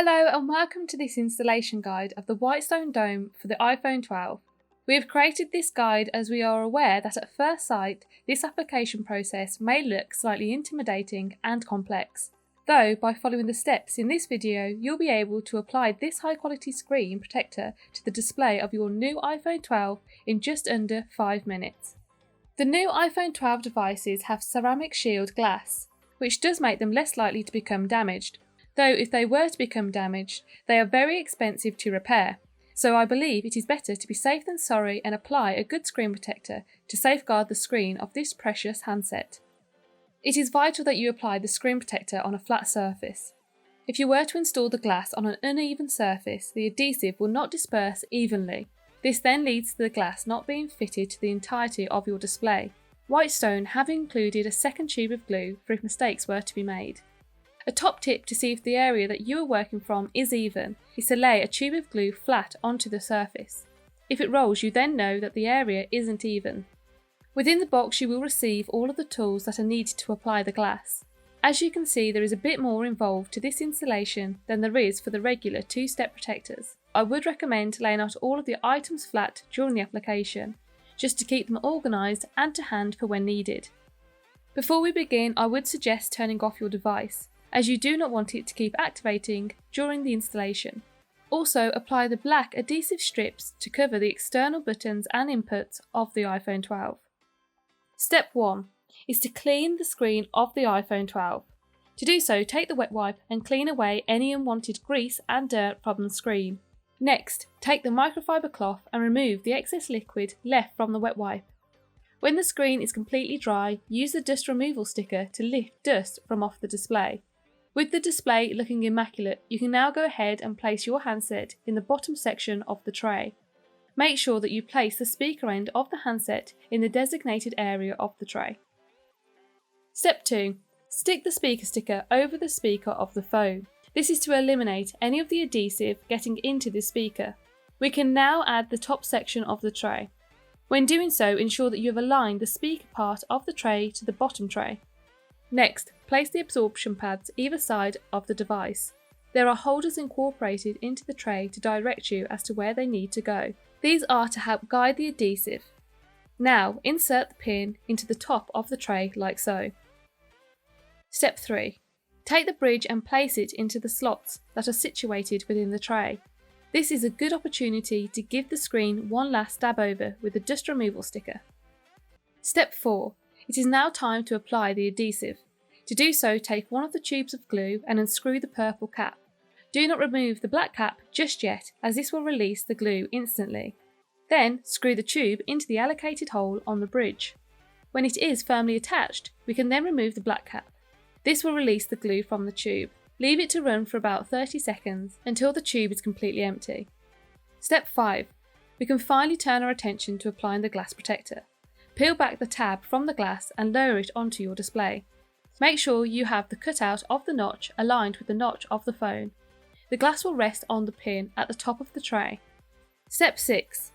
Hello and welcome to this installation guide of the Whitestone dome for the iPhone 12. We have created this guide as we are aware that at first sight this application process may look slightly intimidating and complex. Though by following the steps in this video you'll be able to apply this high quality screen protector to the display of your new iPhone 12 in just under 5 minutes. The new iPhone 12 devices have ceramic shield glass, which does make them less likely to become damaged. Though if they were to become damaged, they are very expensive to repair, so I believe it is better to be safe than sorry and apply a good screen protector to safeguard the screen of this precious handset. It is vital that you apply the screen protector on a flat surface. If you were to install the glass on an uneven surface, the adhesive will not disperse evenly. This then leads to the glass not being fitted to the entirety of your display. Whitestone have included a second tube of glue for if mistakes were to be made. A top tip to see if the area that you are working from is even is to lay a tube of glue flat onto the surface. If it rolls, you then know that the area isn't even. Within the box you will receive all of the tools that are needed to apply the glass. As you can see, there is a bit more involved to this installation than there is for the regular two-step protectors. I would recommend laying out all of the items flat during the application, just to keep them organised and to hand for when needed. Before we begin, I would suggest turning off your device, as you do not want it to keep activating during the installation. Also, apply the black adhesive strips to cover the external buttons and inputs of the iPhone 12. Step 1 is to clean the screen of the iPhone 12. To do so, take the wet wipe and clean away any unwanted grease and dirt from the screen. Next, take the microfiber cloth and remove the excess liquid left from the wet wipe. When the screen is completely dry, use the dust removal sticker to lift dust from off the display. With the display looking immaculate, you can now go ahead and place your handset in the bottom section of the tray. Make sure that you place the speaker end of the handset in the designated area of the tray. Step 2. Stick the speaker sticker over the speaker of the phone. This is to eliminate any of the adhesive getting into the speaker. We can now add the top section of the tray. When doing so, ensure that you have aligned the speaker part of the tray to the bottom tray. Next, place the absorption pads either side of the device. There are holders incorporated into the tray to direct you as to where they need to go. These are to help guide the adhesive. Now, insert the pin into the top of the tray like so. Step 3. Take the bridge and place it into the slots that are situated within the tray. This is a good opportunity to give the screen one last dab over with the dust removal sticker. Step 4. It is now time to apply the adhesive. To do so, take one of the tubes of glue and unscrew the purple cap. Do not remove the black cap just yet, as this will release the glue instantly. Then, screw the tube into the allocated hole on the bridge. When it is firmly attached, we can then remove the black cap. This will release the glue from the tube. Leave it to run for about 30 seconds until the tube is completely empty. Step 5. We can finally turn our attention to applying the glass protector. Peel back the tab from the glass and lower it onto your display. Make sure you have the cutout of the notch aligned with the notch of the phone. The glass will rest on the pin at the top of the tray. Step 6.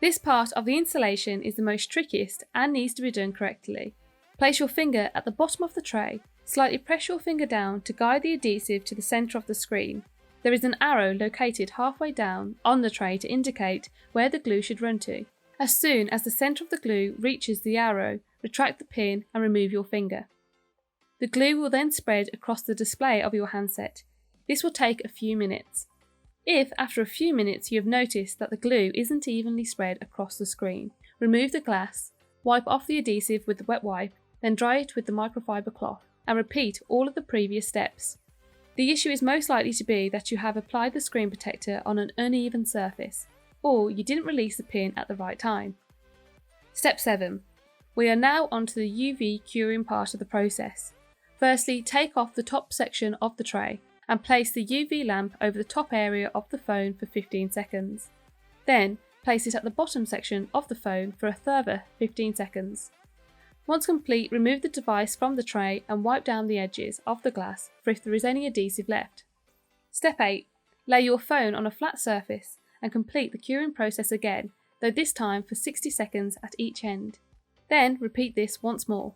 This part of the installation is the most trickiest and needs to be done correctly. Place your finger at the bottom of the tray. Slightly press your finger down to guide the adhesive to the centre of the screen. There is an arrow located halfway down on the tray to indicate where the glue should run to. As soon as the centre of the glue reaches the arrow, retract the pin and remove your finger. The glue will then spread across the display of your handset. This will take a few minutes. If, after a few minutes, you have noticed that the glue isn't evenly spread across the screen, remove the glass, wipe off the adhesive with the wet wipe, then dry it with the microfiber cloth, and repeat all of the previous steps. The issue is most likely to be that you have applied the screen protector on an uneven surface, or you didn't release the pin at the right time. Step 7. We are now onto the UV curing part of the process. Firstly, take off the top section of the tray and place the UV lamp over the top area of the phone for 15 seconds. Then, place it at the bottom section of the phone for a further 15 seconds. Once complete, remove the device from the tray and wipe down the edges of the glass for if there is any adhesive left. Step 8. Lay your phone on a flat surface and complete the curing process again, though this time for 60 seconds at each end. Then repeat this once more.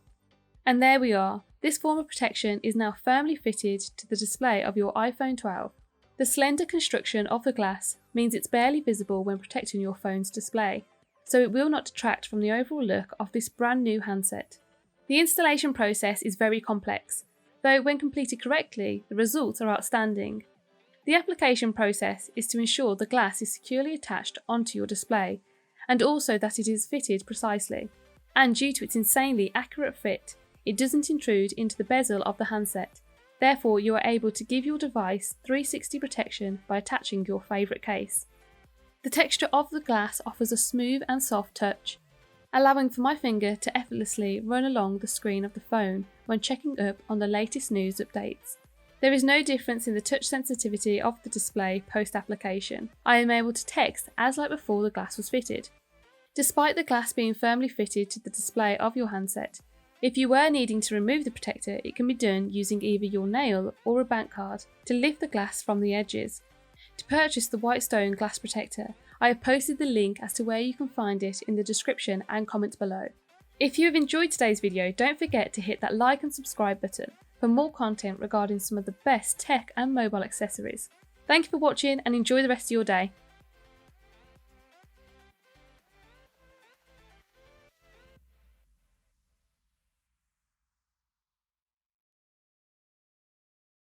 And there we are. This form of protection is now firmly fitted to the display of your iPhone 12. The slender construction of the glass means it's barely visible when protecting your phone's display, so it will not detract from the overall look of this brand new handset. The installation process is very complex, though when completed correctly, the results are outstanding. The application process is to ensure the glass is securely attached onto your display, and also that it is fitted precisely. And due to its insanely accurate fit, it doesn't intrude into the bezel of the handset. Therefore, you are able to give your device 360 protection by attaching your favourite case. The texture of the glass offers a smooth and soft touch, allowing for my finger to effortlessly run along the screen of the phone when checking up on the latest news updates. There is no difference in the touch sensitivity of the display post-application. I am able to text as like before the glass was fitted. Despite the glass being firmly fitted to the display of your handset, if you were needing to remove the protector, it can be done using either your nail or a bank card to lift the glass from the edges. To purchase the Whitestone glass protector, I have posted the link as to where you can find it in the description and comments below. If you have enjoyed today's video, don't forget to hit that like and subscribe button for more content regarding some of the best tech and mobile accessories. Thank you for watching and enjoy the rest of your day.